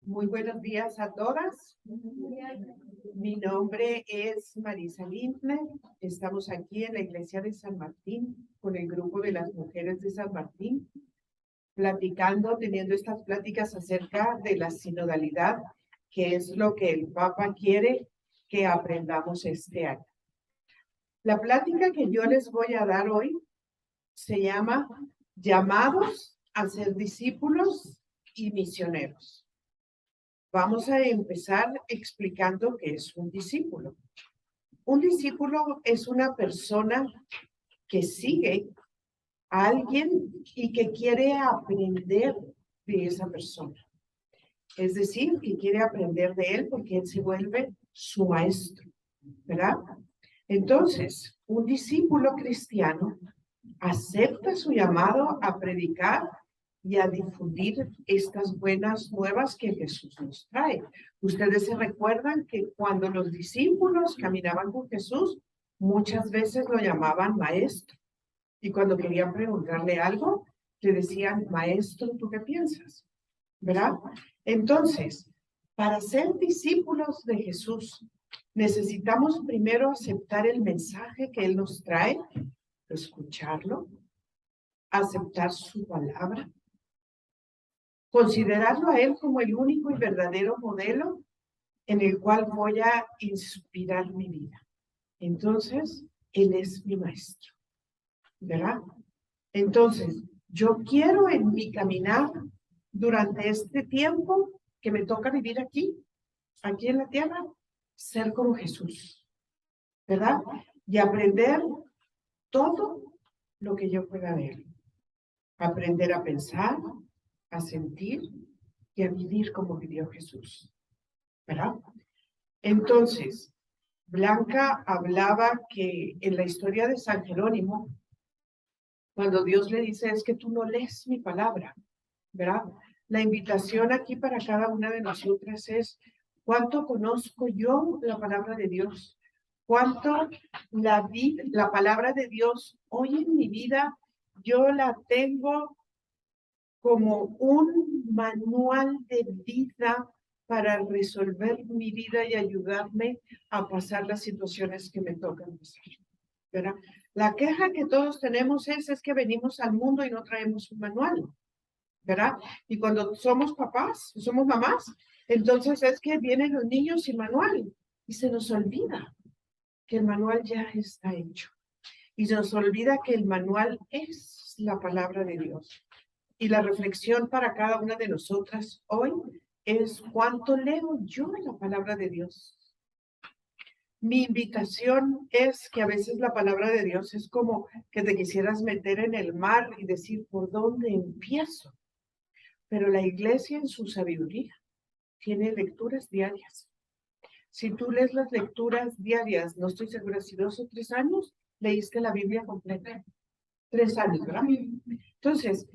Muy buenos días a todas. Mi nombre es Marisa Lindner. Estamos aquí en la iglesia de San Martín con el grupo de las mujeres de San Martín, platicando, teniendo estas pláticas acerca de la sinodalidad, que es lo que el Papa quiere que aprendamos este año. La plática que yo les voy a dar hoy se llama Llamados a ser discípulos y misioneros. Vamos a empezar explicando qué es un discípulo. Un discípulo es una persona que sigue a alguien y que quiere aprender de esa persona. Es decir, que quiere aprender de él porque él se vuelve su maestro, ¿verdad? Entonces, un discípulo cristiano acepta su llamado a predicar y a difundir estas buenas nuevas que Jesús nos trae. Ustedes se recuerdan que cuando los discípulos caminaban con Jesús, muchas veces lo llamaban maestro. Y cuando querían preguntarle algo, le decían, maestro, ¿tú qué piensas? ¿Verdad? Entonces, para ser discípulos de Jesús, necesitamos primero aceptar el mensaje que Él nos trae, escucharlo, aceptar su palabra, considerarlo a Él como el único y verdadero modelo en el cual voy a inspirar mi vida. Entonces, Él es mi maestro, ¿verdad? Entonces, yo quiero en mi caminar durante este tiempo que me toca vivir aquí en la tierra, ser como Jesús, ¿verdad? Y aprender todo lo que yo pueda ver. Aprender a pensar, a sentir y a vivir como vivió Jesús, ¿verdad? Entonces, Blanca hablaba que en la historia de San Jerónimo, cuando Dios le dice, es que tú no lees mi palabra, ¿verdad? La invitación aquí para cada una de nosotras es, ¿cuánto conozco yo la palabra de Dios? ¿Cuánto la palabra de Dios hoy en mi vida yo la tengo como un manual de vida para resolver mi vida y ayudarme a pasar las situaciones que me tocan pasar, ¿verdad? La queja que todos tenemos es que venimos al mundo y no traemos un manual, ¿verdad? Y cuando somos papás, somos mamás, entonces es que vienen los niños sin manual y se nos olvida que el manual ya está hecho. Y se nos olvida que el manual es la palabra de Dios. Y la reflexión para cada una de nosotras hoy es cuánto leo yo en la palabra de Dios. Mi invitación es que a veces la palabra de Dios es como que te quisieras meter en el mar y decir, ¿por dónde empiezo? Pero la iglesia en su sabiduría tiene lecturas diarias. Si tú lees las lecturas diarias, no estoy segura si 2 o 3 años, leíste la Biblia completa. 3 años, ¿verdad? Entonces,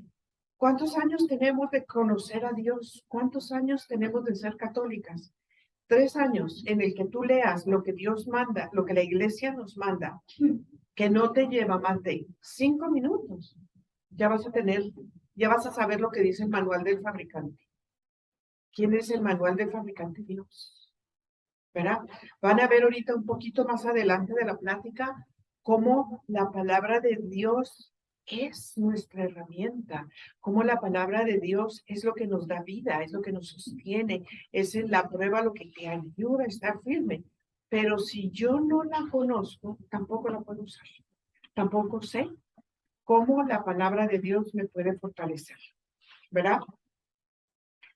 ¿cuántos años tenemos de conocer a Dios? ¿Cuántos años tenemos de ser católicas? 3 años en el que tú leas lo que Dios manda, lo que la iglesia nos manda, que no te lleva más de 5 minutos. Ya vas a saber lo que dice el manual del fabricante. ¿Quién es el manual del fabricante? Dios, ¿verdad? Van a ver ahorita un poquito más adelante de la plática cómo la palabra de Dios es nuestra herramienta, cómo la palabra de Dios es lo que nos da vida, es lo que nos sostiene, es en la prueba lo que te ayuda a estar firme. Pero si yo no la conozco, tampoco la puedo usar. Tampoco sé cómo la palabra de Dios me puede fortalecer, ¿verdad?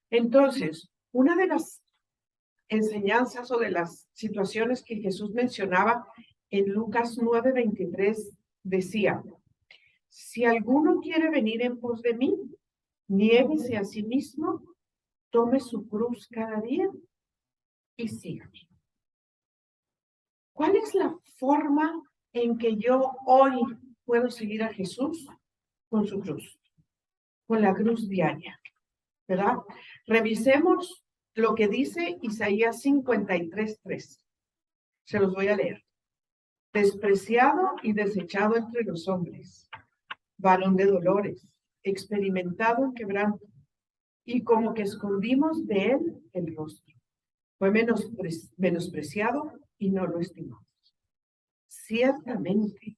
Entonces, una de las enseñanzas o de las situaciones que Jesús mencionaba en Lucas 9:23 decía, si alguno quiere venir en pos de mí, niéguese a sí mismo, tome su cruz cada día y sígame. ¿Cuál es la forma en que yo hoy puedo seguir a Jesús? Con su cruz, con la cruz diaria, ¿verdad? Revisemos lo que dice Isaías 53:3. Se los voy a leer. Despreciado y desechado entre los hombres, varón de dolores, experimentado en quebranto, y como que escondimos de él el rostro. Fue menospreciado y no lo estimamos. Ciertamente,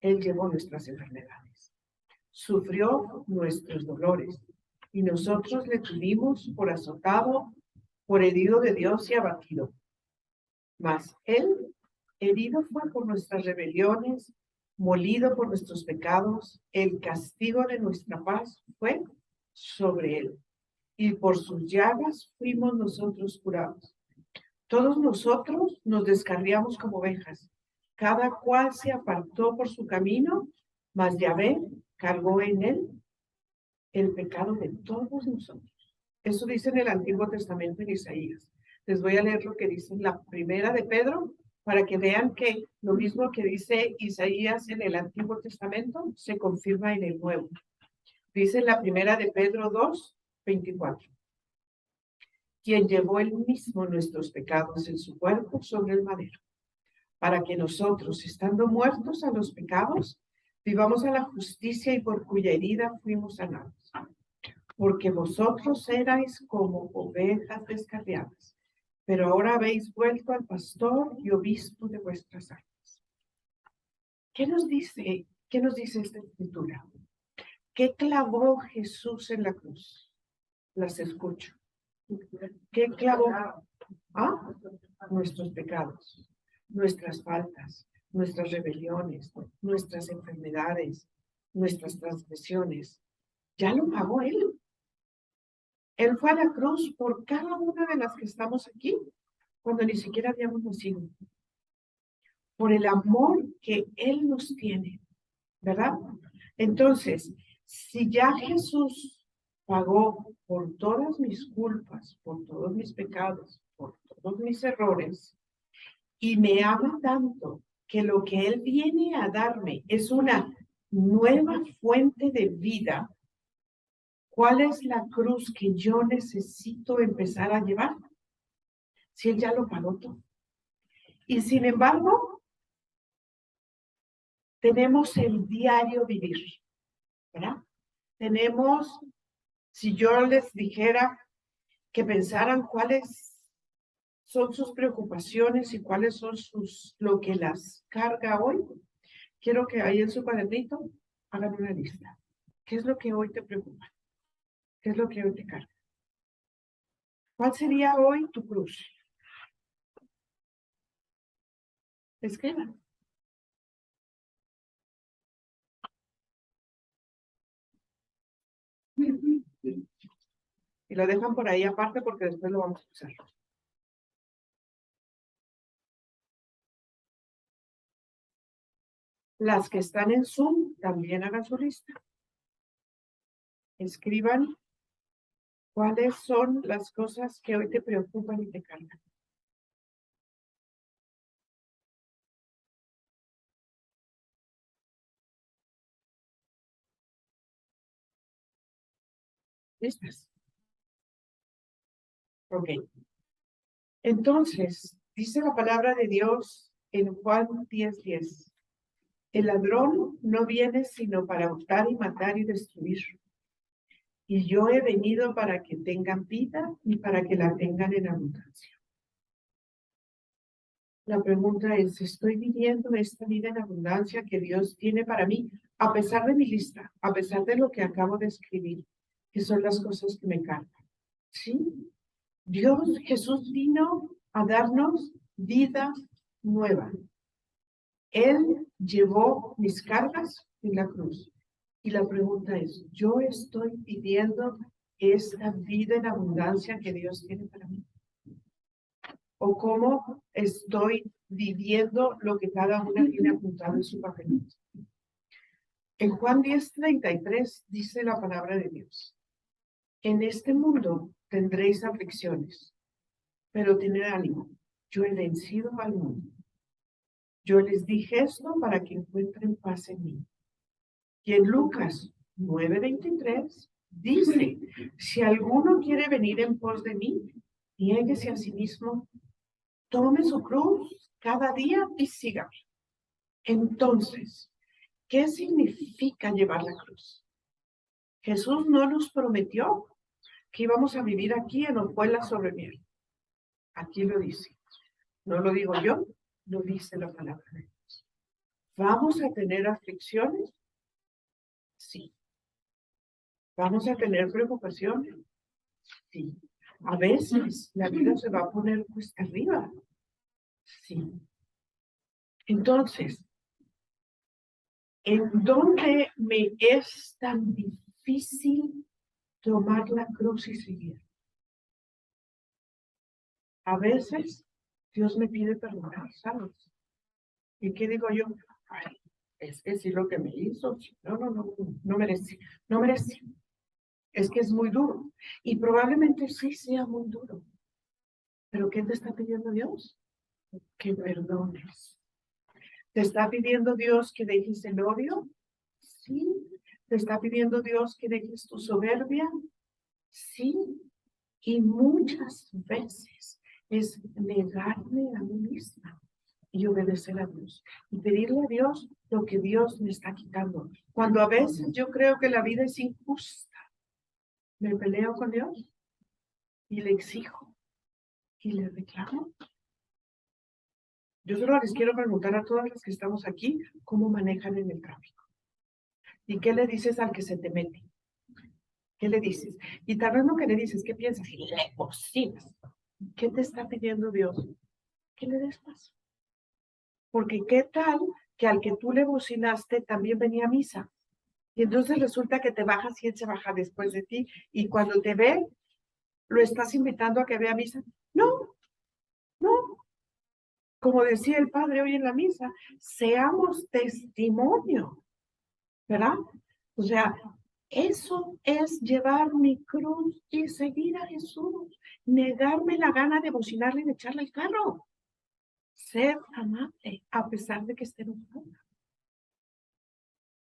él llevó nuestras enfermedades, sufrió nuestros dolores, y nosotros le tuvimos por azotado, por herido de Dios y abatido. Mas él, herido fue por nuestras rebeliones, molido por nuestros pecados, el castigo de nuestra paz fue sobre él, y por sus llagas fuimos nosotros curados. Todos nosotros nos descarriamos como ovejas, cada cual se apartó por su camino, mas Yahvé cargó en él el pecado de todos nosotros. Eso dice en el Antiguo Testamento en Isaías. Les voy a leer lo que dice en la primera de Pedro, para que vean que lo mismo que dice Isaías en el Antiguo Testamento se confirma en el Nuevo. Dice en la primera de Pedro 2:24. Quien llevó él mismo nuestros pecados en su cuerpo sobre el madero, para que nosotros, estando muertos a los pecados, vivamos a la justicia y por cuya herida fuimos sanados. Porque vosotros erais como ovejas descarriadas, pero ahora habéis vuelto al pastor y obispo de vuestras almas. ¿Qué nos dice esta escritura? ¿Qué clavó Jesús en la cruz? Las escucho. ¿Qué clavó? Nuestros pecados, nuestras faltas, nuestras rebeliones, nuestras enfermedades, nuestras transgresiones. Ya lo pagó él. Él fue a la cruz por cada una de las que estamos aquí, cuando ni siquiera habíamos nacido. Por el amor que él nos tiene, ¿verdad? Entonces, si ya Jesús pagó por todas mis culpas, por todos mis pecados, por todos mis errores, y me ama tanto que lo que él viene a darme es una nueva fuente de vida, ¿cuál es la cruz que yo necesito empezar a llevar? Si él ya lo pagó todo. Y sin embargo, tenemos el diario vivir, ¿verdad? Tenemos, si yo les dijera que pensaran cuáles son sus preocupaciones y cuáles son lo que las carga hoy, quiero que ahí en su cuadernito hagan una lista. ¿Qué es lo que hoy te preocupa? ¿Qué es lo que hoy te carga? ¿Cuál sería hoy tu cruz? Escriban. Y lo dejan por ahí aparte porque después lo vamos a usar. Las que están en Zoom también hagan su lista. Escriban cuáles son las cosas que hoy te preocupan y te cargan. ¿Listas? Ok. Entonces, dice la palabra de Dios en Juan 10:10. El ladrón no viene sino para hurtar y matar y destruir. Y yo he venido para que tengan vida y para que la tengan en abundancia. La pregunta es, ¿estoy viviendo esta vida en abundancia que Dios tiene para mí? A pesar de mi lista, a pesar de lo que acabo de escribir, que son las cosas que me cargan. ¿Sí? Jesús vino a darnos vida nueva. Él llevó mis cargas en la cruz. Y la pregunta es, ¿yo estoy viviendo esta vida en abundancia que Dios tiene para mí? ¿O cómo estoy viviendo lo que cada una tiene apuntado en su papelito? En Juan 10:33 dice la palabra de Dios. En este mundo tendréis aflicciones, pero tened ánimo. Yo he vencido al mundo. Yo les dije esto para que encuentren paz en mí. Y en Lucas 9:23 dice, si alguno quiere venir en pos de mí, niéguese a sí mismo, tome su cruz cada día y sígame. Entonces, ¿qué significa llevar la cruz? Jesús no nos prometió que íbamos a vivir aquí en hojuelas sobre miel. Aquí lo dice. No lo digo yo, lo dice la palabra de Dios. ¿Vamos a tener aflicciones? Sí. ¿Vamos a tener preocupaciones? Sí. A veces la vida se va a poner cuesta arriba. Sí. Entonces, ¿en dónde me es tan difícil tomar la cruz y seguir? A veces Dios me pide perdonar, ¿sabes? ¿Y qué digo yo? Ay, es que sí lo que me hizo. No merece, no merece. Es que es muy duro. Y probablemente sí sea muy duro. ¿Pero qué te está pidiendo Dios? Que perdones. ¿Te está pidiendo Dios que dejes el odio? Sí. ¿Te está pidiendo Dios que dejes tu soberbia? Sí. Y muchas veces es negarme a mí misma y obedecer a Dios. Y pedirle a Dios lo que Dios me está quitando. Cuando a veces yo creo que la vida es injusta, me peleo con Dios y le exijo y le reclamo. Yo solo les quiero preguntar a todas las que estamos aquí, ¿cómo manejan en el tráfico? ¿Y qué le dices al que se te mete? ¿Qué le dices? Y tal vez lo que le dices, ¿qué piensas? Y le bocinas. ¿Qué te está pidiendo Dios? Que le des paso. Porque qué tal que al que tú le bocinaste también venía a misa. Y entonces resulta que te bajas y él se baja después de ti. Y cuando te ve, lo estás invitando a que vea misa. No, no. Como decía el padre hoy en la misa, seamos testimonio, ¿verdad? O sea, eso es llevar mi cruz y seguir a Jesús. Negarme la gana de bocinarle y de echarle el carro. Ser amable a pesar de que esté enojada.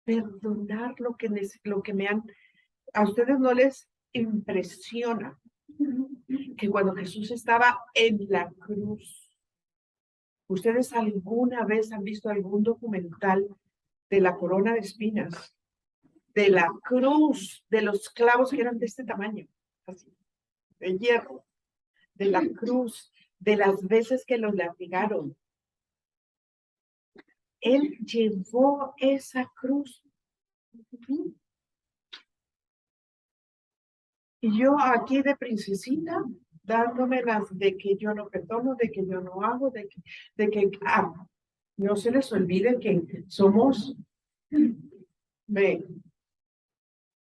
Perdonar lo que me han... A ustedes no les impresiona que cuando Jesús estaba en la cruz, ¿ustedes alguna vez han visto algún documental de la corona de espinas, de la cruz, de los clavos que eran de este tamaño, así, de hierro, de la cruz, de las veces que los latigaron? Él llevó esa cruz. Y yo aquí de princesita, dándome las de que yo no perdono, de que yo no hago, no se les olvide que somos,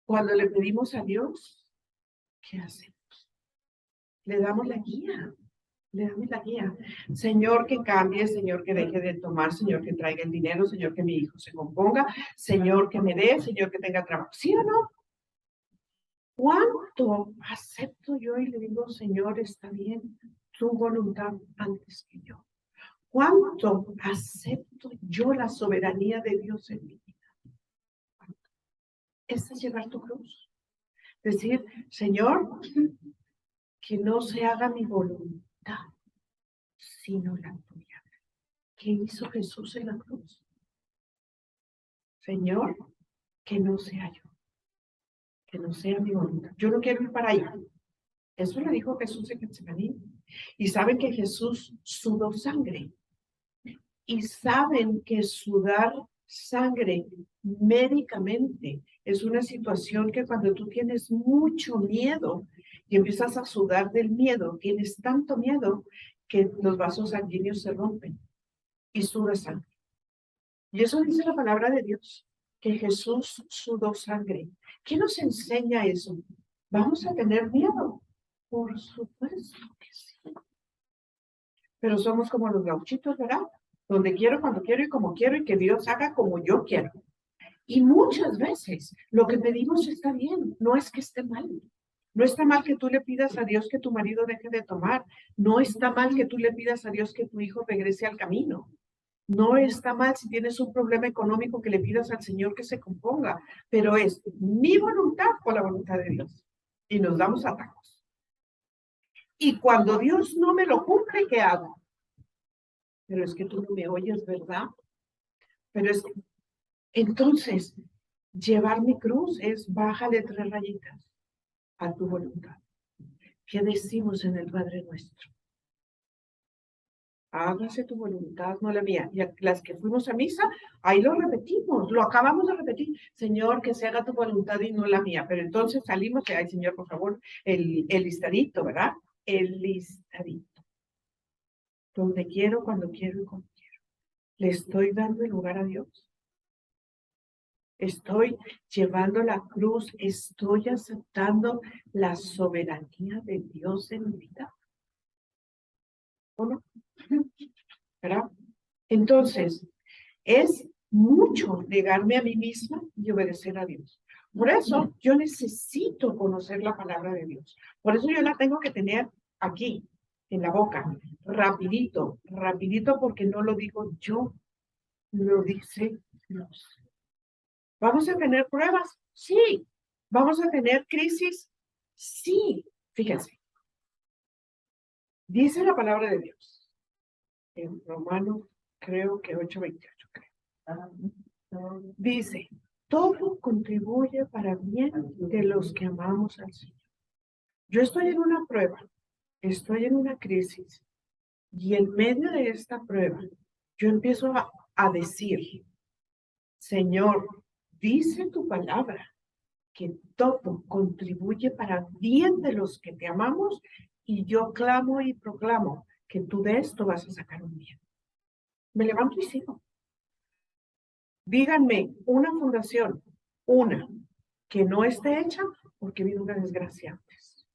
cuando le pedimos a Dios, ¿qué hacemos? Le damos la guía. Le damos la guía. Señor, que cambie, Señor, que deje de tomar, Señor, que traiga el dinero, Señor, que mi hijo se componga, Señor, que me dé, Señor, que tenga trabajo. ¿Sí o no? ¿Cuánto acepto yo y le digo, Señor, está bien, tu voluntad antes que yo? ¿Cuánto acepto yo la soberanía de Dios en mi vida? Ese es llevar tu cruz. Decir, Señor, que no se haga mi voluntad, sino la tuya. ¿Qué hizo Jesús en la cruz? Señor, que no sea yo, que no sea mi voluntad. Yo no quiero ir para allá. Eso le dijo Jesús en Getsemaní. Y saben que Jesús sudó sangre. Y saben que sudar sangre médicamente es una situación que cuando tú tienes mucho miedo y empiezas a sudar del miedo, tienes tanto miedo que los vasos sanguíneos se rompen y sudas sangre. Y eso dice la palabra de Dios, que Jesús sudó sangre. ¿Qué nos enseña eso? ¿Vamos a tener miedo? Por supuesto que sí. Pero somos como los gauchitos, ¿verdad? Donde quiero, cuando quiero y como quiero, y que Dios haga como yo quiero. Y muchas veces lo que pedimos está bien, no es que esté mal. No está mal que tú le pidas a Dios que tu marido deje de tomar. No está mal que tú le pidas a Dios que tu hijo regrese al camino. No está mal si tienes un problema económico que le pidas al Señor que se componga, pero es mi voluntad o la voluntad de Dios. Y nos damos atacos. Y cuando Dios no me lo cumple, ¿qué hago? Pero es que tú no me oyes, ¿verdad? Pero es que, entonces, llevar mi cruz es bájale 3 rayitas a tu voluntad. ¿Qué decimos en el Padre Nuestro? Hágase tu voluntad, no la mía. Y las que fuimos a misa, ahí lo repetimos, lo acabamos de repetir. Señor, que se haga tu voluntad y no la mía. Pero entonces salimos y, ay, Señor, por favor, el listadito, ¿verdad? El listadito. Donde quiero, cuando quiero y como quiero. ¿Le estoy dando el lugar a Dios? ¿Estoy llevando la cruz? ¿Estoy aceptando la soberanía de Dios en mi vida? ¿O no? ¿Verdad? Entonces, es mucho negarme a mí misma y obedecer a Dios. Por eso yo necesito conocer la palabra de Dios. Por eso yo la tengo que tener aquí, en la boca, rapidito, rapidito, porque no lo digo yo, lo dice Dios. ¿Vamos a tener pruebas? Sí. ¿Vamos a tener crisis? Sí. Fíjense. Dice la palabra de Dios. En Romanos, creo que 8:28, creo. Dice, todo contribuye para bien de los que amamos al Señor. Yo estoy en una prueba, estoy en una crisis, y en medio de esta prueba, yo empiezo a decir, Señor, dice tu palabra, que todo contribuye para bien de los que te amamos, y yo clamo y proclamo que tú de esto vas a sacar un bien. Me levanto y sigo. Díganme una fundación, una, que no esté hecha porque vino una desgracia antes.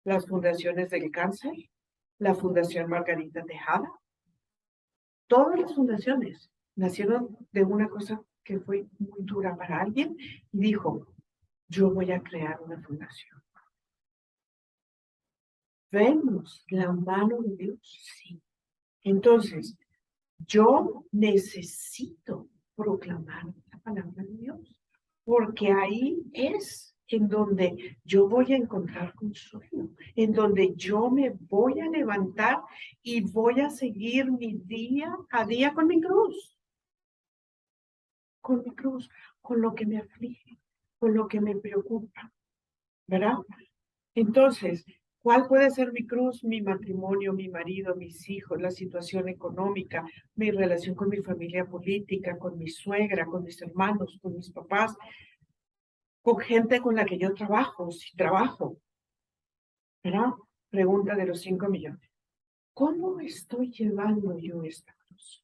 Las fundaciones del cáncer, la Fundación Margarita Tejada, todas las fundaciones nacieron de una cosa que fue muy dura para alguien y dijo, yo voy a crear una fundación. ¿Vemos la mano de Dios? Sí. Entonces, yo necesito proclamar la palabra de Dios, porque ahí es en donde yo voy a encontrar consuelo, en donde yo me voy a levantar y voy a seguir mi día a día con mi cruz, con lo que me aflige, con lo que me preocupa, ¿verdad? Entonces, ¿cuál puede ser mi cruz? Mi matrimonio, mi marido, mis hijos, la situación económica, mi relación con mi familia política, con mi suegra, con mis hermanos, con mis papás, con gente con la que yo trabajo, si trabajo. ¿Verdad? Pregunta de los 5 millones. ¿Cómo estoy llevando yo esta cruz?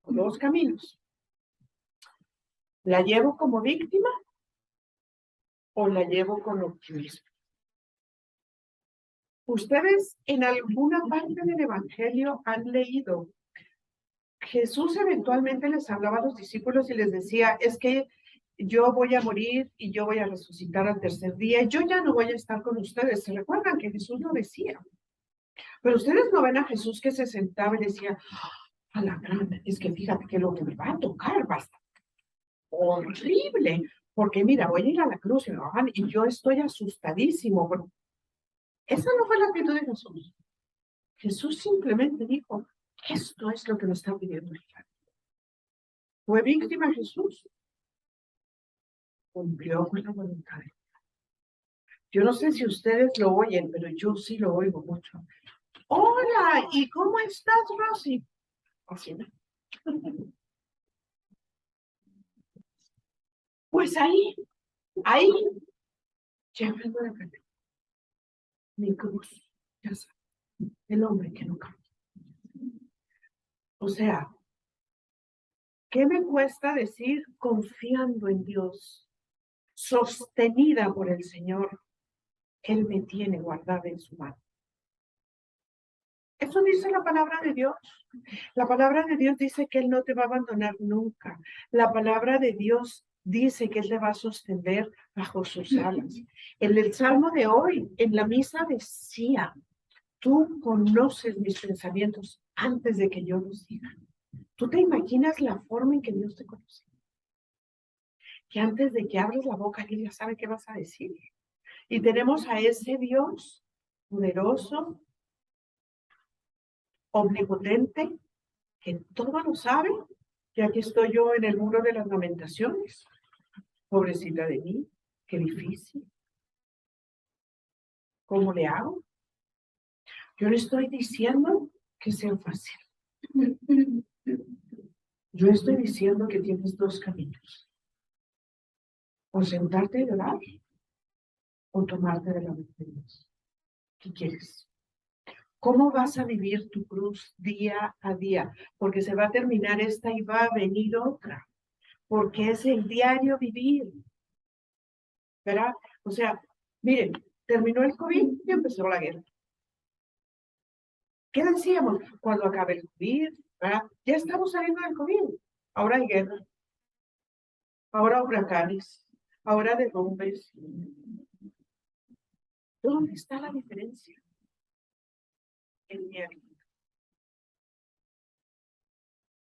Dos caminos. ¿La llevo como víctima o la llevo con optimismo? Ustedes en alguna parte del Evangelio han leído. Jesús eventualmente les hablaba a los discípulos y les decía, es que yo voy a morir y yo voy a resucitar al tercer día, y yo ya no voy a estar con ustedes. ¿Se recuerdan que Jesús lo decía? Pero ustedes no ven a Jesús que se sentaba y decía, a la gran, es que fíjate que lo que me va a tocar va a estar horrible, porque mira, voy a ir a la cruz y yo estoy asustadísimo. Bueno, esa no fue la actitud de Jesús. Jesús simplemente dijo, esto es lo que me está pidiendo el Padre. ¿Fue víctima Jesús? Cumplió con la voluntad de Dios. Yo no sé si ustedes lo oyen, pero yo sí lo oigo mucho. Hola, ¿y cómo estás, Rosy? Así, ¿no? Pues ahí, llevando la carne. Mi cruz, ya sabes, el hombre que no cambia. O sea, ¿qué me cuesta decir confiando en Dios, sostenida por el Señor? Él me tiene guardada en su mano. Eso dice la palabra de Dios. La palabra de Dios dice que Él no te va a abandonar nunca. La palabra de Dios dice que Él te va a sostener bajo sus alas. En el Salmo de hoy, en la misa decía, tú conoces mis pensamientos antes de que yo los diga. ¿Tú te imaginas la forma en que Dios te conoce? Que antes de que abres la boca, Él ya sabe qué vas a decir. Y tenemos a ese Dios poderoso, omnipotente, que todo lo sabe. Y aquí estoy yo en el muro de las lamentaciones. Pobrecita de mí, qué difícil. ¿Cómo le hago? Yo le estoy diciendo que sea fácil. Yo estoy diciendo que tienes dos caminos. O sentarte y llorar, o tomarte de la mano de Dios. ¿Qué quieres? ¿Cómo vas a vivir tu cruz día a día? Porque se va a terminar esta y va a venir otra. Porque es el diario vivir. ¿Verdad? O sea, miren, terminó el COVID y empezó la guerra. ¿Qué decíamos? Cuando acabe el COVID, ¿verdad? Ya estamos saliendo del COVID. Ahora hay guerra. Ahora huracanes. Ahora derrumbes. ¿Dónde está la diferencia? En mi vida.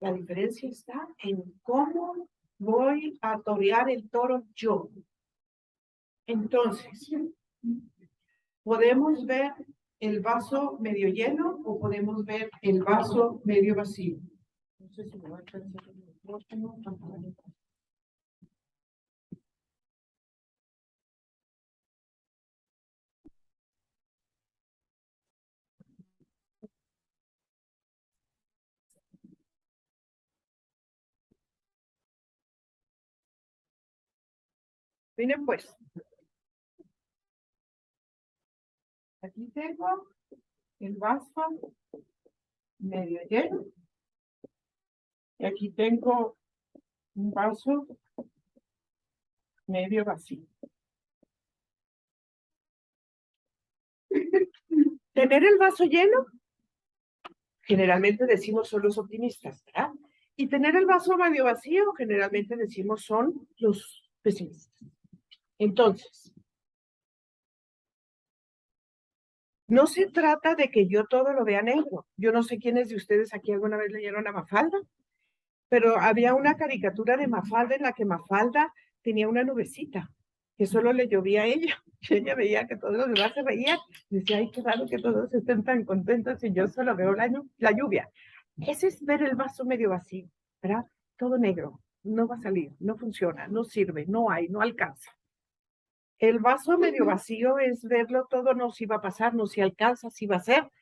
La diferencia está en cómo voy a torear el toro yo. Entonces, podemos ver el vaso medio lleno o podemos ver el vaso medio vacío. No sé si me va a alcanzar. No tengo pantalla. Miren pues, aquí tengo el vaso medio lleno y aquí tengo un vaso medio vacío. Tener el vaso lleno, generalmente decimos son los optimistas, ¿verdad? Y tener el vaso medio vacío, generalmente decimos son los pesimistas. Entonces, no se trata de que yo todo lo vea negro. Yo no sé quiénes de ustedes aquí alguna vez leyeron a Mafalda, pero había una caricatura de Mafalda en la que Mafalda tenía una nubecita que solo le llovía a ella. Y ella veía que todos los demás se reían. Decía, ay, qué raro que todos estén tan contentos y yo solo veo la lluvia. Ese es ver el vaso medio vacío, ¿verdad? Todo negro, no va a salir, no funciona, no sirve, no hay, no alcanza. El vaso medio vacío es verlo todo, no si va a pasar, no si alcanza, si va a ser.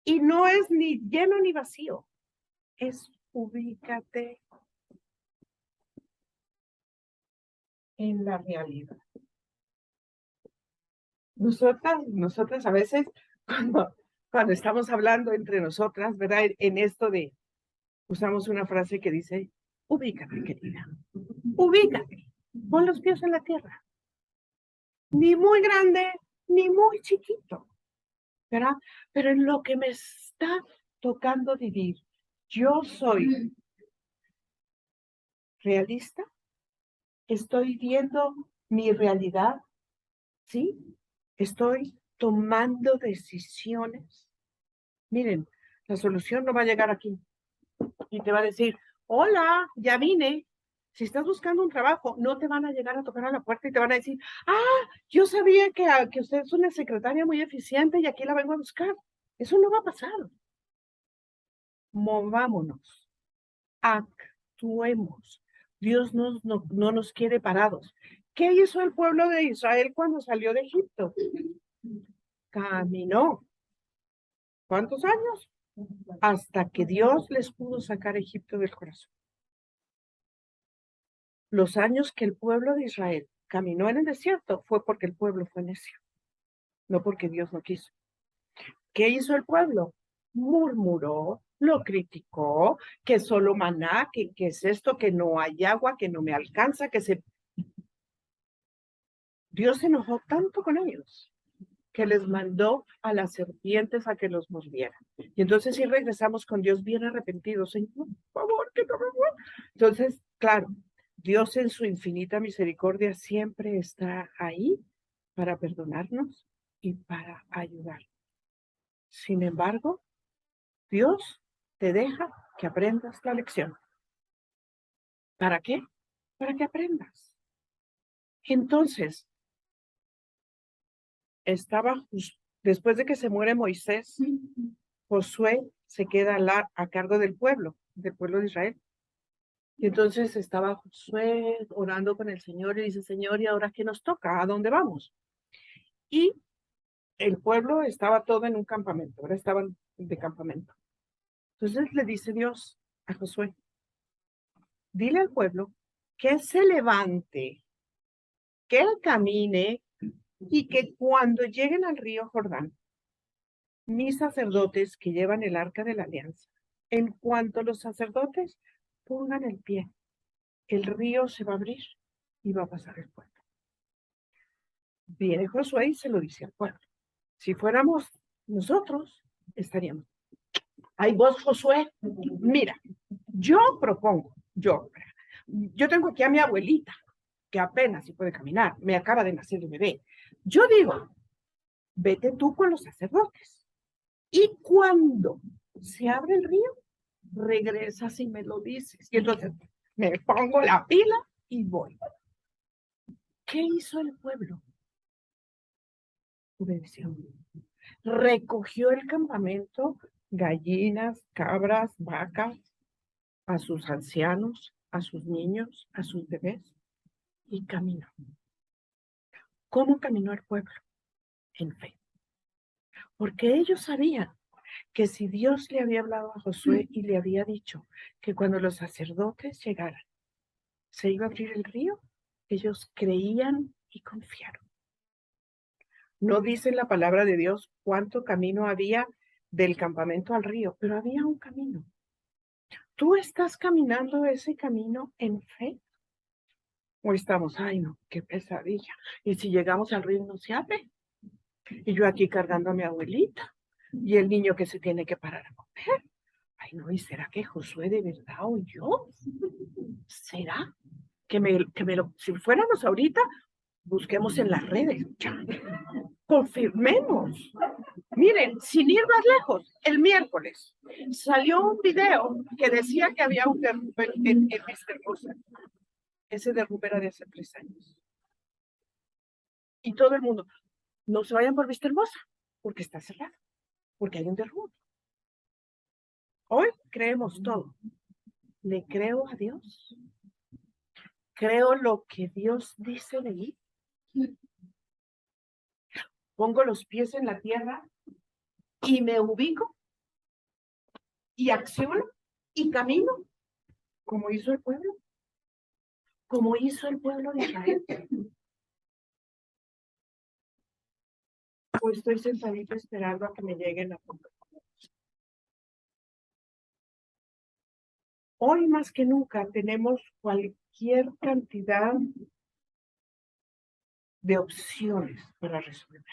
Y no es ni lleno ni vacío, es ubícate en la realidad. Nosotras a veces, cuando estamos hablando entre nosotras, ¿verdad? En esto de, usamos una frase que dice, ubícate, querida, ubícate, pon los pies en la tierra. Ni muy grande, ni muy chiquito, ¿verdad? Pero en lo que me está tocando vivir, yo soy realista, estoy viendo mi realidad, ¿sí? Estoy tomando decisiones. Miren, la solución no va a llegar aquí y te va a decir, hola, ya vine. Si estás buscando un trabajo, no te van a llegar a tocar a la puerta y te van a decir, yo sabía que usted es una secretaria muy eficiente y aquí la vengo a buscar. Eso no va a pasar. Movámonos, actuemos. Dios no nos quiere parados. ¿Qué hizo el pueblo de Israel cuando salió de Egipto? Caminó. ¿Cuántos años? Hasta que Dios les pudo sacar a Egipto del corazón. Los años que el pueblo de Israel caminó en el desierto fue porque el pueblo fue necio, no porque Dios no quiso. ¿Qué hizo el pueblo? Murmuró, lo criticó, que solo maná, que es esto, que no hay agua, que no me alcanza, Dios se enojó tanto con ellos que les mandó a las serpientes a que los mordieran. Y entonces sí regresamos con Dios bien arrepentidos, Señor, por favor, que no me muera. Entonces, claro, Dios en su infinita misericordia siempre está ahí para perdonarnos y para ayudar. Sin embargo, Dios te deja que aprendas la lección. ¿Para qué? Para que aprendas. Entonces, después de que se muere Moisés, Josué se queda a cargo del pueblo de Israel. Y entonces estaba Josué orando con el Señor y dice, Señor, ¿y ahora qué nos toca? ¿A dónde vamos? Y el pueblo estaba todo en un campamento, ahora estaban de campamento. Entonces le dice Dios a Josué, dile al pueblo que se levante, que él camine y que cuando lleguen al río Jordán, mis sacerdotes que llevan el arca de la alianza, en cuanto los sacerdotes pongan el pie, el río se va a abrir y va a pasar el pueblo. Viene Josué y se lo dice al pueblo. Si fuéramos nosotros, estaríamos. Ay, vos, Josué, mira, yo propongo, yo tengo aquí a mi abuelita, que apenas si puede caminar, me acaba de nacer el bebé. Yo digo, vete tú con los sacerdotes. Y cuando se abre el río, regresas y me lo dices. Y entonces me pongo la pila y voy. ¿Qué hizo el pueblo? Obedeció. Recogió el campamento, gallinas, cabras, vacas, a sus ancianos, a sus niños, a sus bebés, y caminó. ¿Cómo caminó el pueblo? En fe. Porque ellos sabían que si Dios le había hablado a Josué y le había dicho que cuando los sacerdotes llegaran, se iba a abrir el río, ellos creían y confiaron. No dice en la palabra de Dios cuánto camino había del campamento al río, pero había un camino. ¿Tú estás caminando ese camino en fe? ¿O estamos, ay no, qué pesadilla? ¿Y si llegamos al río no se abre? Y yo aquí cargando a mi abuelita, y el niño que se tiene que parar a comer. Ay no, ¿y será que Josué de verdad o yo? ¿Será? Si fuéramos ahorita, busquemos en las redes, confirmemos. Miren, sin ir más lejos, el miércoles salió un video que decía que había un derrumbe en Vistahermosa. Ese derrumbe era de hace 3 años. Y todo el mundo, no se vayan por Vistahermosa, porque está cerrado, porque hay un derrumbe. Hoy creemos todo. ¿Le creo a Dios? ¿Creo lo que Dios dice de mí? Pongo los pies en la tierra y me ubico y acciono y camino como hizo el pueblo, como hizo el pueblo de Israel. O estoy sentadito esperando a que me lleguen a poco. Hoy más que nunca tenemos cualquier cantidad de opciones para resolver.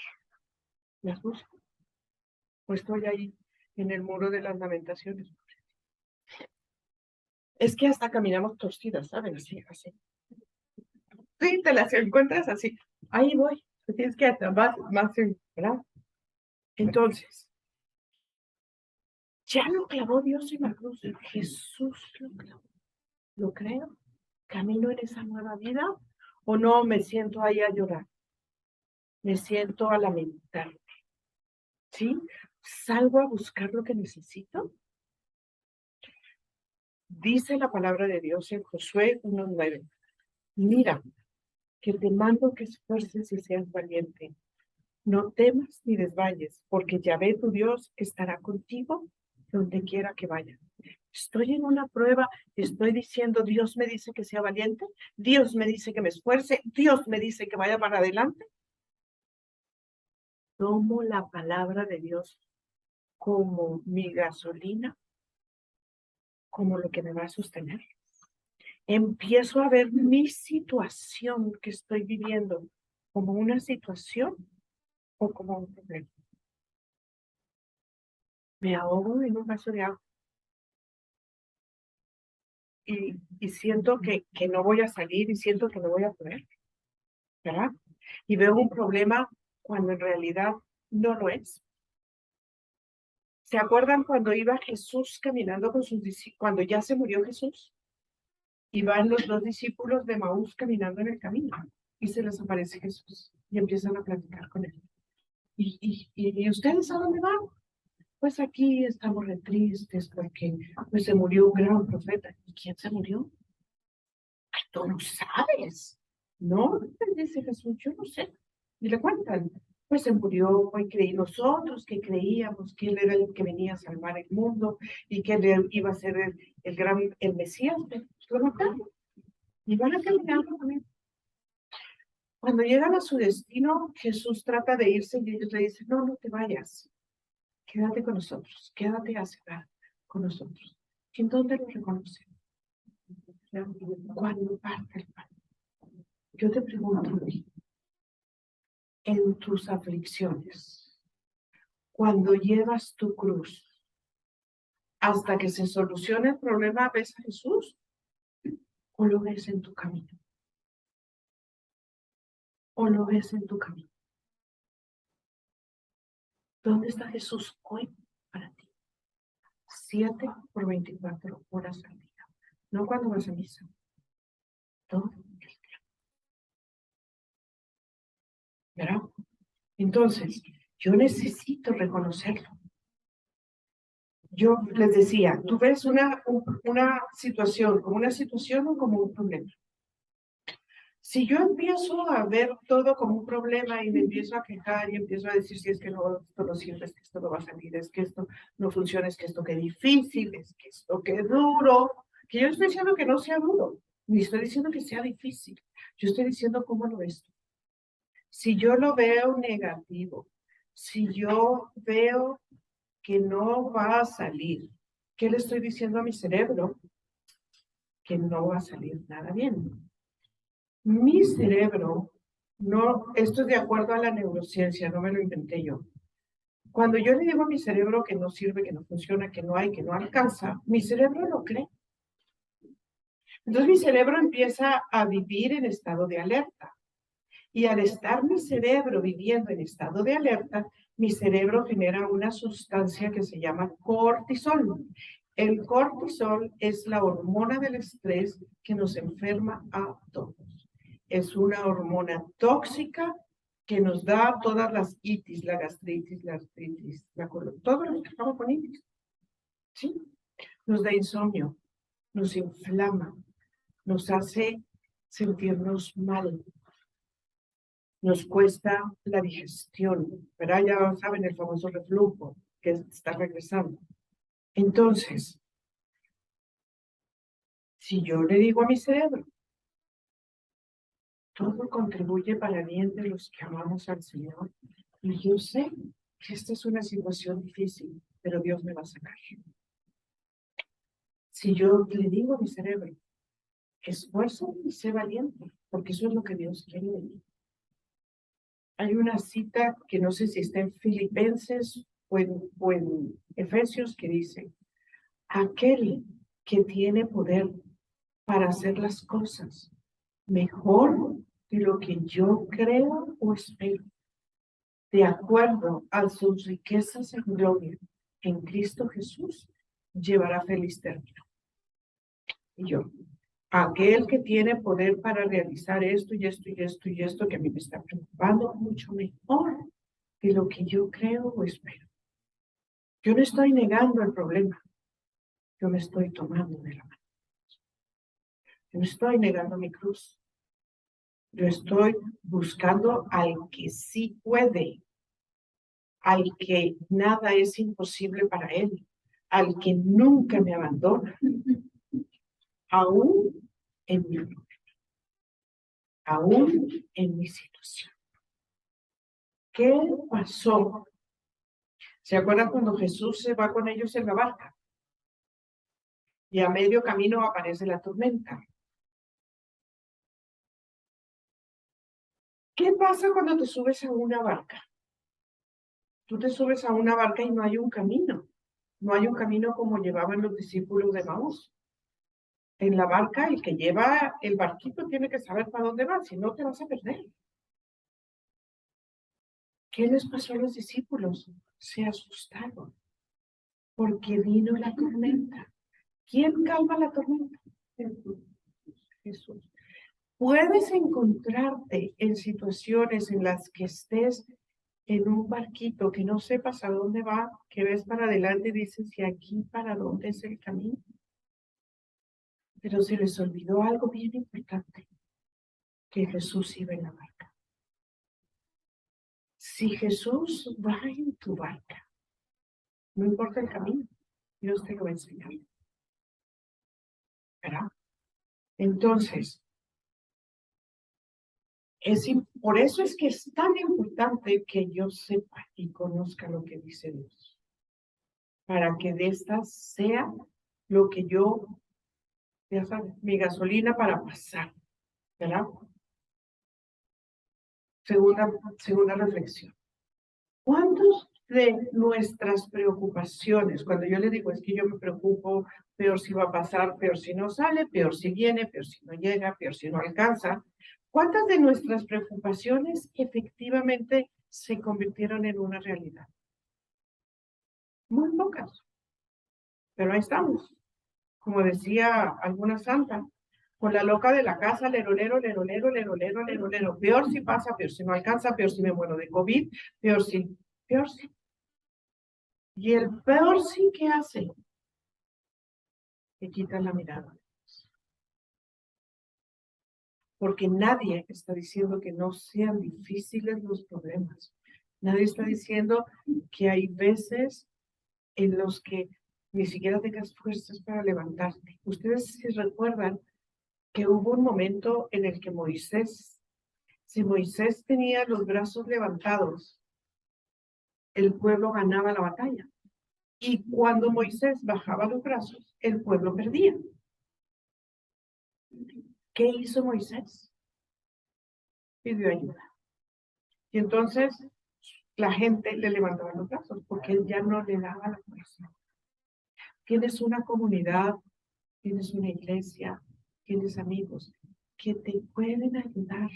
¿Las busco? O estoy ahí en el muro de las lamentaciones. Es que hasta caminamos torcidas, ¿saben? Así, así. Sí, te las encuentras así. Ahí voy. Tienes que hasta más, ¿verdad? Entonces, ya lo clavó Dios en la cruz. Jesús lo clavó. ¿Lo creo? ¿Camino en esa nueva vida? ¿O no me siento ahí a llorar? Me siento a lamentarme. ¿Sí? ¿Salgo a buscar lo que necesito? Dice la palabra de Dios en Josué 1:9. Mira, que te mando que esfuerces y seas valiente. No temas ni desmayes, porque Yahvé tu Dios estará contigo donde quiera que vayas. Estoy en una prueba, estoy diciendo, Dios me dice que sea valiente, Dios me dice que me esfuerce, Dios me dice que vaya para adelante. Tomo la palabra de Dios como mi gasolina, como lo que me va a sostener. Empiezo a ver mi situación que estoy viviendo como una situación o como un problema. Me ahogo en un vaso de agua y siento que no voy a salir y siento que no voy a poder, ¿verdad? Y veo un problema cuando en realidad no lo es. ¿Se acuerdan cuando iba Jesús caminando con sus discípulos, cuando ya se murió Jesús? Y van los 2 discípulos de Maús caminando en el camino y se les aparece Jesús y empiezan a platicar con él. ¿Y ustedes a dónde van? Pues aquí estamos re tristes porque pues se murió un gran profeta. ¿Y quién se murió? Ay, tú no sabes. No, dice Jesús, yo no sé. Y le cuentan. pues se murió y creí nosotros que creíamos que él era el que venía a salvar el mundo y que él iba a ser el Mesías, lo mataron y van a caminar con él. Cuando llegan a su destino, Jesús trata de irse y ellos le dicen, no, no te vayas, quédate con nosotros, quédate a cenar con nosotros. ¿En dónde lo reconocen? Cuando parte el pan. Yo te pregunto, en tus aflicciones, cuando llevas tu cruz, hasta que se solucione el problema, ¿ves a Jesús? ¿O lo ves en tu camino? ¿O lo ves en tu camino? ¿Dónde está Jesús hoy para ti? 7 por 24 horas al día. No cuando vas a misa. Todo el día. ¿Verdad? Entonces, yo necesito reconocerlo. Yo les decía, tú ves una situación como una situación o como un problema. Si yo empiezo a ver todo como un problema y me empiezo a quejar y empiezo a decir si es que no, esto no sirve, es que esto no va a salir, es que esto no funciona, es que esto qué difícil, es que esto qué duro, que yo estoy diciendo que no sea duro, ni estoy diciendo que sea difícil, yo estoy diciendo cómo lo ves tú. Si yo lo veo negativo, si yo veo que no va a salir, ¿qué le estoy diciendo a mi cerebro? Que no va a salir nada bien. Mi cerebro, no, esto es de acuerdo a la neurociencia, no me lo inventé yo. Cuando yo le digo a mi cerebro que no sirve, que no funciona, que no hay, que no alcanza, mi cerebro lo cree. Entonces mi cerebro empieza a vivir en estado de alerta. Y al estar mi cerebro viviendo en estado de alerta, mi cerebro genera una sustancia que se llama cortisol. El cortisol es la hormona del estrés que nos enferma a todos. Es una hormona tóxica que nos da todas las itis, la gastritis, la artritis, todo lo que estamos con itis. ¿Sí? Nos da insomnio, nos inflama, nos hace sentirnos mal, nos cuesta la digestión, ¿verdad? Ya saben el famoso reflujo que está regresando. Entonces, si yo le digo a mi cerebro, todo contribuye para el bien de los que amamos al Señor, y yo sé que esta es una situación difícil, pero Dios me va a sacar. Si yo le digo a mi cerebro, esfuerzo y sé valiente, porque eso es lo que Dios quiere de mí. Hay una cita que no sé si está en Filipenses o en Efesios que dice, aquel que tiene poder para hacer las cosas mejor de lo que yo creo o espero, de acuerdo a sus riquezas en gloria en Cristo Jesús, llevará feliz término. Y yo, aquel que tiene poder para realizar esto y esto y esto y esto que a mí me está preocupando mucho mejor de lo que yo creo o espero. Yo no estoy negando el problema, yo me estoy tomando de la mano. Yo no estoy negando mi cruz. Yo estoy buscando al que sí puede, al que nada es imposible para él, al que nunca me abandona, aún en mi problema, aún en mi situación. ¿Qué pasó? ¿Se acuerdan cuando Jesús se va con ellos en la barca? Y a medio camino aparece la tormenta. ¿Qué pasa cuando te subes a una barca? Tú te subes a una barca y no hay un camino. No hay un camino como llevaban los discípulos de Maús. En la barca, el que lleva el barquito tiene que saber para dónde va, si no te vas a perder. ¿Qué les pasó a los discípulos? Se asustaron porque vino la tormenta. ¿Quién calma la tormenta? Jesús. Puedes encontrarte en situaciones en las que estés en un barquito que no sepas a dónde va, que ves para adelante y dices, ¿y aquí para dónde es el camino? Pero se les olvidó algo bien importante, que Jesús iba en la barca. Si Jesús va en tu barca, no importa el camino, Dios te lo va a enseñar, ¿verdad? Entonces, por eso es que es tan importante que yo sepa y conozca lo que dice Dios, para que de estas sea lo que yo, ya sabes, mi gasolina para pasar, ¿verdad? Segunda reflexión. ¿Cuántos de nuestras preocupaciones, cuando yo le digo es que yo me preocupo, peor si va a pasar, peor si no sale, peor si viene, peor si no llega, peor si no alcanza, cuántas de nuestras preocupaciones efectivamente se convirtieron en una realidad? Muy pocas, pero ahí estamos. Como decía alguna santa, con la loca de la casa, lerolero, lerolero, lerolero, lerolero. Peor si pasa, peor si no alcanza, peor si me muero de COVID, peor si. Y el peor sí que hace, que quita la mirada. Porque nadie está diciendo que no sean difíciles los problemas. Nadie está diciendo que hay veces en los que ni siquiera tengas fuerzas para levantarte. Ustedes se recuerdan que hubo un momento en el que si Moisés tenía los brazos levantados, el pueblo ganaba la batalla. Y cuando Moisés bajaba los brazos, el pueblo perdía. ¿Qué hizo Moisés? Pidió ayuda. Y entonces la gente le levantaba los brazos porque él ya no le daba la fuerza. Tienes una comunidad, tienes una iglesia, tienes amigos que te pueden ayudar.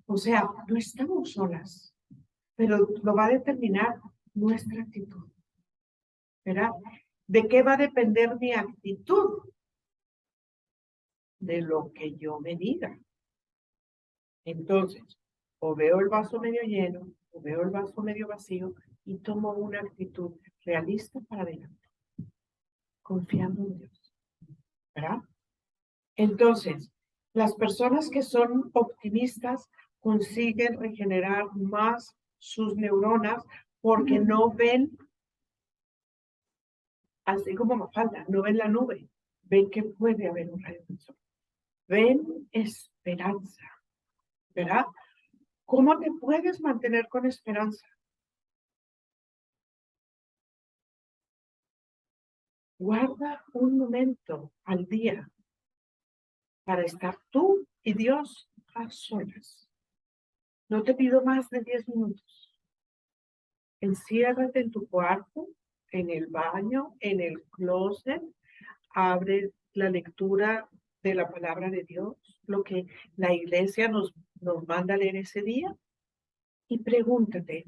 O sea, no estamos solas, pero lo va a determinar nuestra actitud. ¿Verdad? ¿De qué va a depender mi actitud? De lo que yo me diga. Entonces, o veo el vaso medio lleno, o veo el vaso medio vacío y tomo una actitud realista para adelante, confiando en Dios, ¿verdad? Entonces, las personas que son optimistas consiguen regenerar más sus neuronas porque no ven, así como Mafalda, no ven la nube, ven que puede haber un rayo del sol, ven esperanza, ¿verdad? ¿Cómo te puedes mantener con esperanza? Guarda un momento al día para estar tú y Dios a solas. No te pido más de 10 minutos. Enciérrate en tu cuarto, en el baño, en el closet, abre la lectura de la palabra de Dios, lo que la iglesia nos manda a leer ese día, y pregúntate,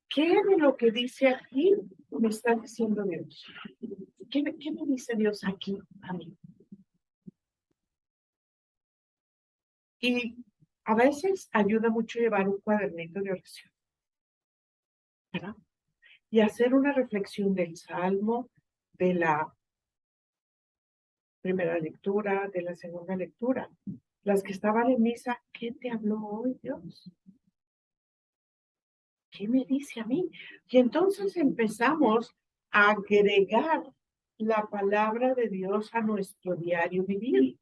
¿qué de lo que dice aquí me está diciendo Dios? ¿Qué me dice Dios aquí a mí? Y a veces ayuda mucho llevar un cuadernito de oración, ¿verdad? Y hacer una reflexión del Salmo, de la primera lectura, de la segunda lectura. Las que estaban en misa, ¿qué te habló hoy Dios? ¿Qué me dice a mí? Y entonces empezamos a agregar la palabra de Dios a nuestro diario vivir.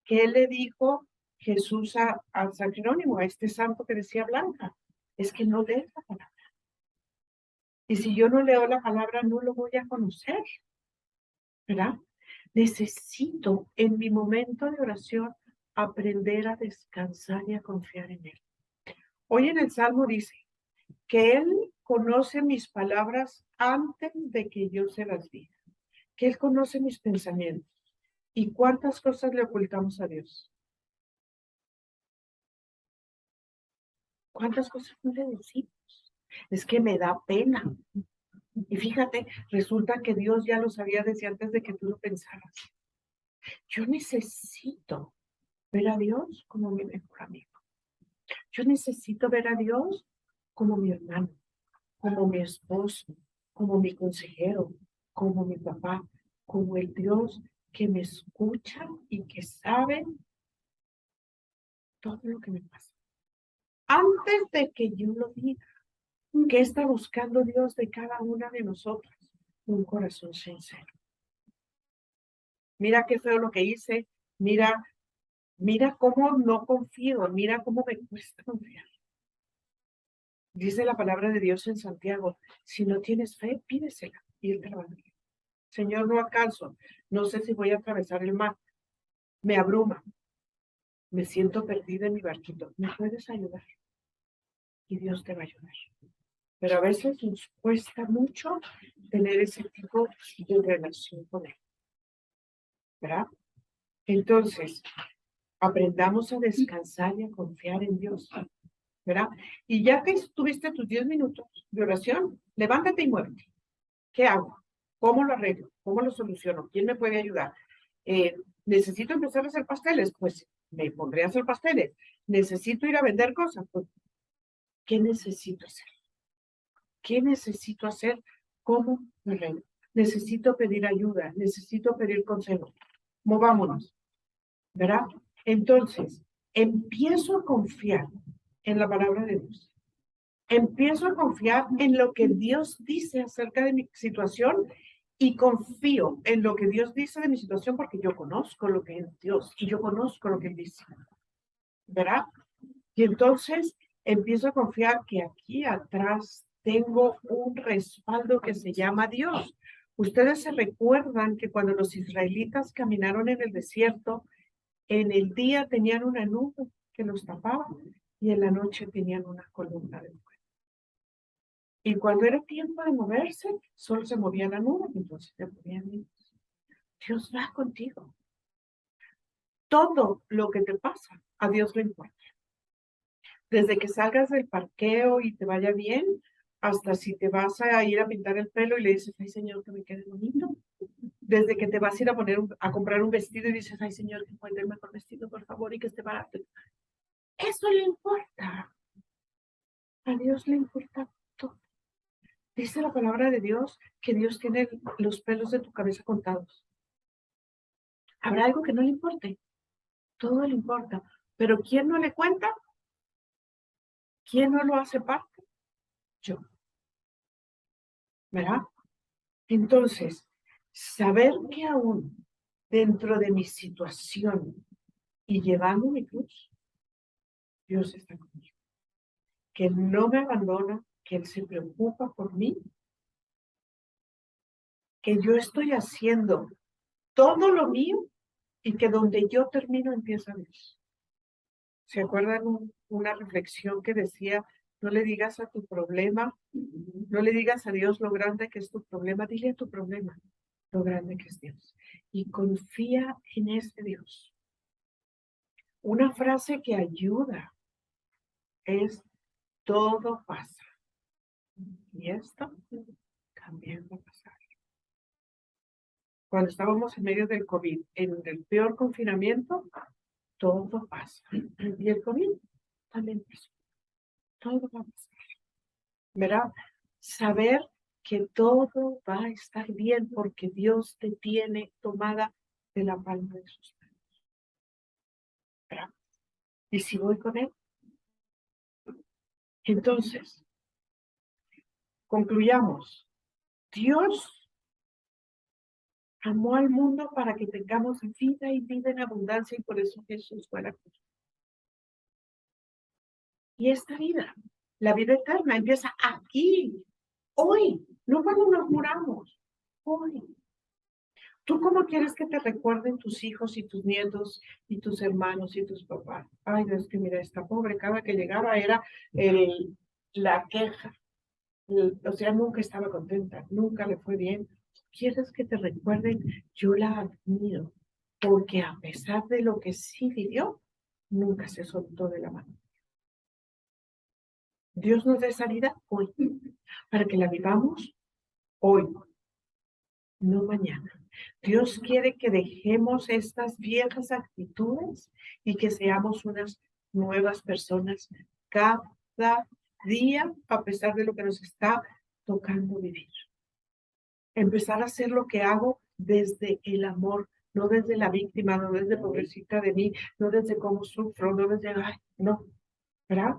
¿Qué le dijo Jesús a San Jerónimo, a este santo que decía Blanca? Es que no lees la palabra. Y si yo no leo la palabra, no lo voy a conocer, ¿verdad? Necesito en mi momento de oración aprender a descansar y a confiar en Él. Hoy en el Salmo dice que Él conoce mis palabras antes de que yo se las diga, que Él conoce mis pensamientos. ¿Y cuántas cosas le ocultamos a Dios? ¿Cuántas cosas no le decimos? Es que me da pena. Y fíjate, resulta que Dios ya lo sabía desde antes de que tú lo pensaras. Yo necesito ver a Dios como mi mejor amigo. Yo necesito ver a Dios como mi hermano, como mi esposo, como mi consejero, como mi papá, como el Dios que me escucha y que sabe todo lo que me pasa. Antes de que yo lo diga, ¿qué está buscando Dios de cada una de nosotros? Un corazón sincero. Mira qué feo lo que hice, mira cómo no confío, mira cómo me cuesta confiar. Dice la palabra de Dios en Santiago, si no tienes fe, pídesela y Él te la va a dar. Señor, no alcanzo, no sé si voy a atravesar el mar, me abruma, me siento perdida en mi barquito, ¿me puedes ayudar? Y Dios te va a ayudar. Pero a veces nos cuesta mucho tener ese tipo de relación con Él, ¿verdad? Entonces, aprendamos a descansar y a confiar en Dios, ¿verdad? Y ya que tuviste tus 10 minutos de oración, levántate y muévete. ¿Qué hago? ¿Cómo lo arreglo? ¿Cómo lo soluciono? ¿Quién me puede ayudar? ¿Necesito empezar a hacer pasteles? Pues me pondré a hacer pasteles. ¿Necesito ir a vender cosas? Pues, ¿qué necesito hacer? ¿Qué necesito hacer? ¿Cómo lo arreglo? Necesito pedir ayuda, necesito pedir consejo. Movámonos, ¿verdad? Entonces, empiezo a confiar en la palabra de Dios. Empiezo a confiar en lo que Dios dice acerca de mi situación y confío en lo que Dios dice de mi situación porque yo conozco lo que es Dios y yo conozco lo que Él dice, ¿verdad? Y entonces empiezo a confiar que aquí atrás tengo un respaldo que se llama Dios. Ustedes se recuerdan que cuando los israelitas caminaron en el desierto, en el día tenían una nube que los tapaba y en la noche tenían una columna de fuego. Y cuando era tiempo de moverse, solo se movía la nube, entonces se movían ellos. Dios va contigo. Todo lo que te pasa, a Dios le importa. Desde que salgas del parqueo y te vaya bien, hasta si te vas a ir a pintar el pelo y le dices, ay Señor, que me quede bonito. Desde que te vas a ir a comprar un vestido y dices, ay Señor, que encuentre el mejor vestido, por favor, y que esté barato. Eso le importa. A Dios le importa todo. Dice la palabra de Dios que Dios tiene los pelos de tu cabeza contados. ¿Habrá algo que no le importe? Todo le importa. Pero ¿quién no le cuenta? ¿Quién no lo hace parte? Yo. ¿Verdad? Entonces, saber que aún dentro de mi situación y llevando mi cruz, Dios está conmigo. Que no me abandona, que Él se preocupa por mí, que yo estoy haciendo todo lo mío y que donde yo termino empieza Dios. ¿Se acuerdan una reflexión que decía, no le digas a tu problema, no le digas a Dios lo grande que es tu problema, dile a tu problema lo grande que es Dios. Y confía en ese Dios. Una frase que ayuda es, todo pasa. Y esto también va a pasar. Cuando estábamos en medio del COVID, en el peor confinamiento, todo pasa. Y el COVID también pasó. Todo va a pasar. ¿Verdad? Saber que todo va a estar bien porque Dios te tiene tomada de la palma de sus manos. ¿Verdad? Y si voy con Él, entonces, concluyamos. Dios amó al mundo para que tengamos vida y vida en abundancia y por eso Jesús fue a la cruz. Y esta vida, la vida eterna, empieza aquí, hoy, no cuando nos muramos, hoy. ¿Tú cómo quieres que te recuerden tus hijos y tus nietos y tus hermanos y tus papás? Ay, Dios, que mira, esta pobre, cada que llegaba era la queja. O sea, nunca estaba contenta, nunca le fue bien. ¿Quieres que te recuerden? Yo la admiro, porque a pesar de lo que sí vivió, nunca se soltó de la mano. Dios nos dé salida hoy, para que la vivamos hoy, no mañana. Dios quiere que dejemos estas viejas actitudes y que seamos unas nuevas personas cada día, a pesar de lo que nos está tocando vivir. Empezar a hacer lo que hago desde el amor, no desde la víctima, no desde pobrecita de mí, no desde cómo sufro, no desde, ay, no, ¿verdad?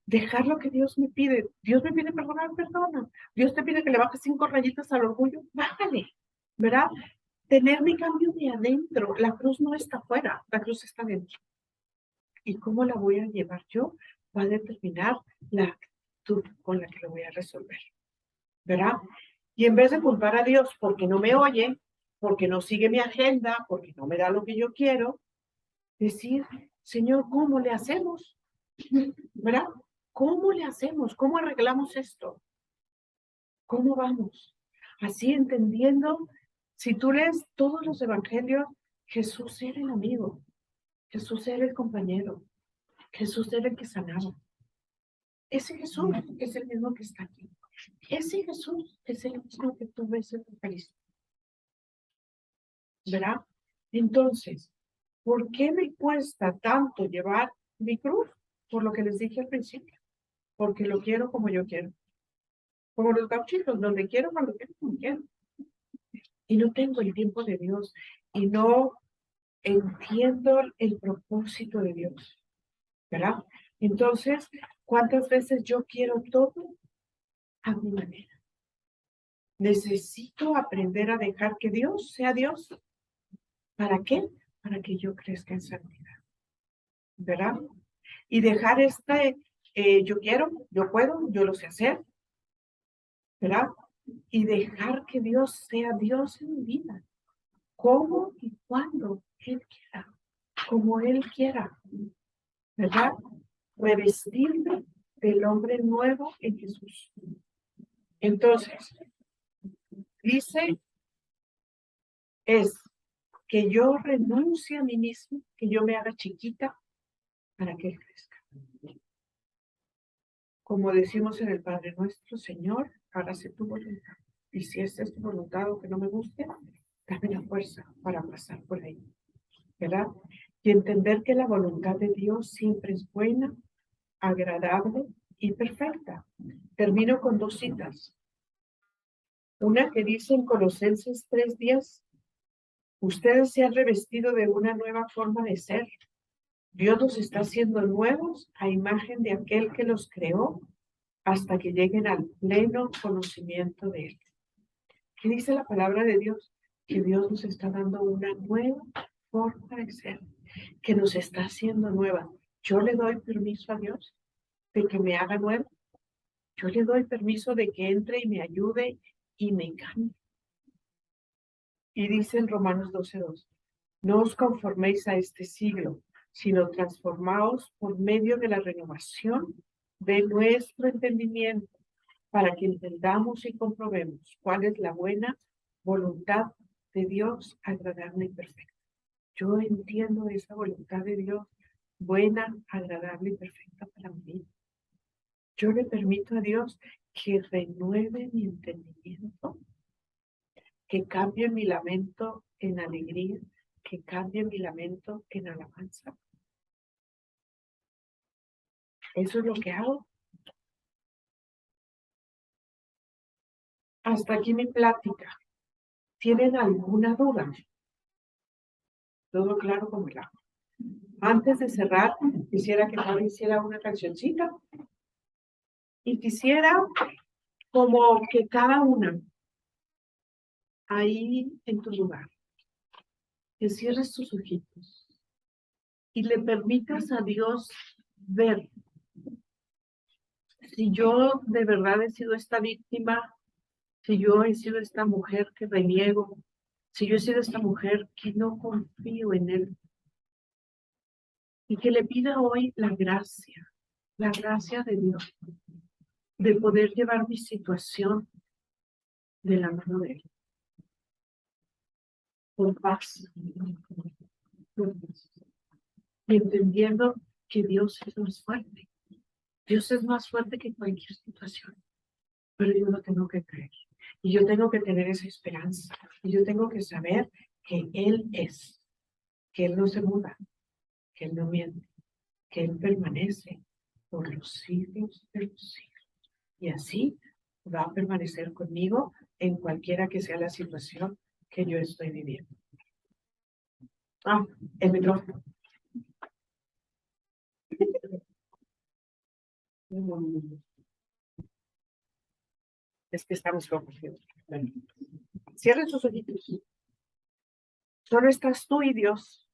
Dejar lo que Dios me pide. Dios me pide perdonar, perdona. Dios te pide que le bajes 5 rayitas al orgullo, bájale, ¿verdad? Tener mi cambio de adentro. La cruz no está afuera, la cruz está dentro. ¿Y cómo la voy a llevar yo? Va a determinar la actitud con la que lo voy a resolver, ¿verdad? Y en vez de culpar a Dios porque no me oye, porque no sigue mi agenda, porque no me da lo que yo quiero, decir, Señor, ¿cómo le hacemos? ¿Verdad? ¿Cómo le hacemos? ¿Cómo arreglamos esto? ¿Cómo vamos? Así entendiendo, si tú lees todos los evangelios, Jesús era el amigo, Jesús era el compañero, Jesús era el que sanaba. Ese Jesús es el mismo que está aquí. Ese Jesús es el mismo que tú ves en Cristo. ¿Verdad? Entonces, ¿por qué me cuesta tanto llevar mi cruz? Por lo que les dije al principio. Porque lo quiero como yo quiero. Como los gauchitos, donde quiero, cuando quiero, como quiero. Y no tengo el tiempo de Dios. Y no entiendo el propósito de Dios. ¿Verdad? Entonces, ¿cuántas veces yo quiero todo a mi manera? Necesito aprender a dejar que Dios sea Dios. ¿Para qué? Para que yo crezca en santidad. ¿Verdad? Y dejar yo quiero, yo puedo, yo lo sé hacer, ¿verdad? Y dejar que Dios sea Dios en mi vida, como y cuando Él quiera, como Él quiera, ¿verdad? Revestirme del hombre nuevo en Jesús. Entonces, dice, es que yo renuncie a mí mismo, que yo me haga chiquita para que Él crezca. Como decimos en el Padre Nuestro, Señor, hágase tu voluntad. Y si esta es tu voluntad o que no me guste, dame la fuerza para pasar por ahí, ¿verdad? Y entender que la voluntad de Dios siempre es buena, agradable y perfecta. Termino con 2 citas. Una que dice en Colosenses 3:10, ustedes se han revestido de una nueva forma de ser. Dios los está haciendo nuevos a imagen de aquel que los creó hasta que lleguen al pleno conocimiento de Él. ¿Qué dice la palabra de Dios? Que Dios nos está dando una nueva forma de ser, que nos está haciendo nueva. Yo le doy permiso a Dios de que me haga nueva. Yo le doy permiso de que entre y me ayude y me cambie. Y dice en Romanos 12:2, no os conforméis a este siglo, sino transformaos por medio de la renovación de nuestro entendimiento, para que entendamos y comprobemos cuál es la buena voluntad de Dios, agradable y perfecta. Yo entiendo esa voluntad de Dios, buena, agradable y perfecta para mi vida. Yo le permito a Dios que renueve mi entendimiento, que cambie mi lamento en alegría, que cambie mi lamento en alabanza. Eso es lo que hago. Hasta aquí mi plática. ¿Tienen alguna duda? Todo claro como el agua. Antes de cerrar, quisiera que Fabi hiciera una cancioncita y quisiera como que cada una ahí en tu lugar, que cierres tus ojitos y le permitas a Dios ver si yo de verdad he sido esta víctima, si yo he sido esta mujer que reniego, si yo he sido esta mujer que no confío en Él, y que le pida hoy la gracia de Dios, de poder llevar mi situación de la mano de Él, con paz, y entendiendo que Dios es más fuerte. Dios es más fuerte que cualquier situación, pero yo lo tengo que creer. Y yo tengo que tener esa esperanza. Y yo tengo que saber que Él es, que Él no se muda, que Él no miente, que Él permanece por los siglos de los siglos. Y así va a permanecer conmigo en cualquiera que sea la situación que yo estoy viviendo. El micrófono. Es que estamos locos. Cierren sus ojitos. Solo estás tú y Dios.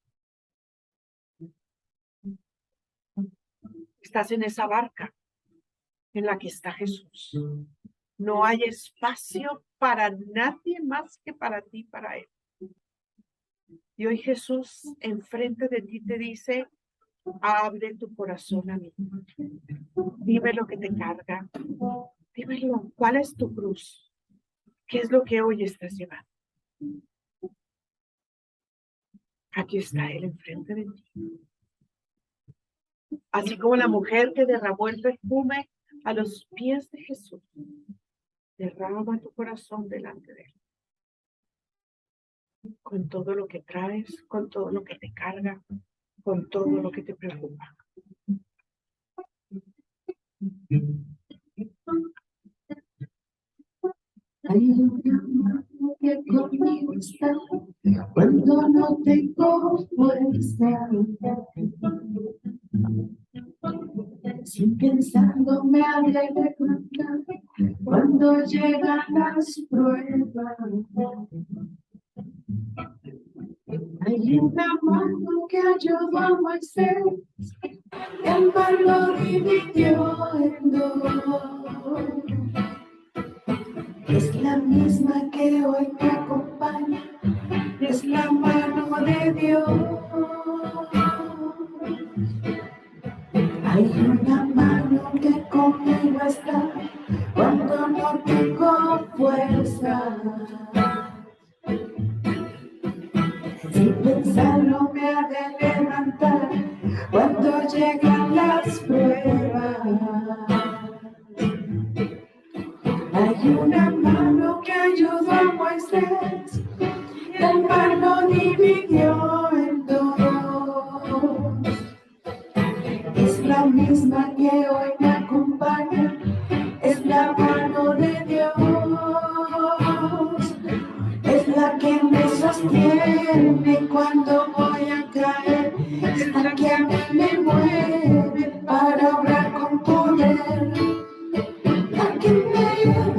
Estás en esa barca en la que está Jesús. No hay espacio para nadie más que para ti, para Él. Y hoy Jesús enfrente de ti te dice, abre tu corazón a mí. Dime lo que te carga. Dímelo, ¿cuál es tu cruz? ¿Qué es lo que hoy estás llevando? Aquí está Él enfrente de ti. Así como la mujer que derramó el perfume a los pies de Jesús, derrama tu corazón delante de Él. Con todo lo que traes, con todo lo que te carga, con todo lo que te preocupa. Hay una mano que conmigo está cuando no tengo fuerza. Sin pensarlo me habré de contar cuando llegan las pruebas. Hay una mano que ayudó a Moisés, el mar lo dividió en dos. Es la misma que hoy me acompaña, es la mano de Dios. Hay una mano que conmigo está cuando no tengo fuerza. Sin pensarlo me ha de levantar cuando llegan las pruebas. Hay una mano que ayudó a Moisés, el mar lo dividió en dos. Es la misma que hoy me acompaña, es la mano de Dios. Es la que me sostiene cuando voy a caer, es la que a mí me mueve para obrar con poder. La que me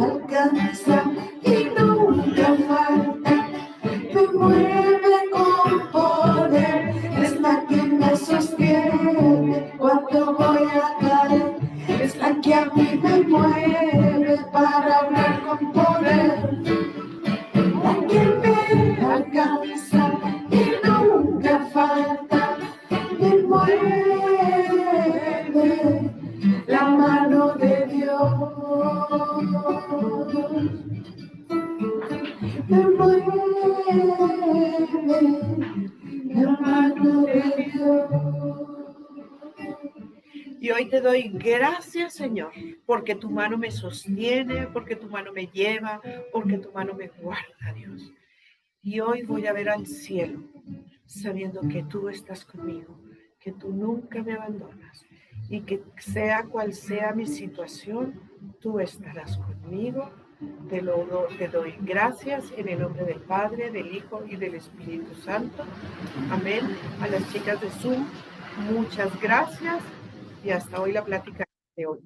alcanza y nunca falta, me mueve con poder. Es la que me sostiene cuando voy a caer, es la que a mí me mueve para hablar con poder. La que me alcanza y nunca falta, me mueve la mano de Dios. Me mueve la mano de Dios. Y hoy te doy gracias, Señor, porque tu mano me sostiene, porque tu mano me lleva, porque tu mano me guarda, Dios. Y hoy voy a ver al cielo, sabiendo que tú estás conmigo, que tú nunca me abandonas y que sea cual sea mi situación, tú estarás conmigo. Te doy gracias en el nombre del Padre, del Hijo y del Espíritu Santo. Amén. A las chicas de Zoom, muchas gracias y hasta hoy la plática de hoy.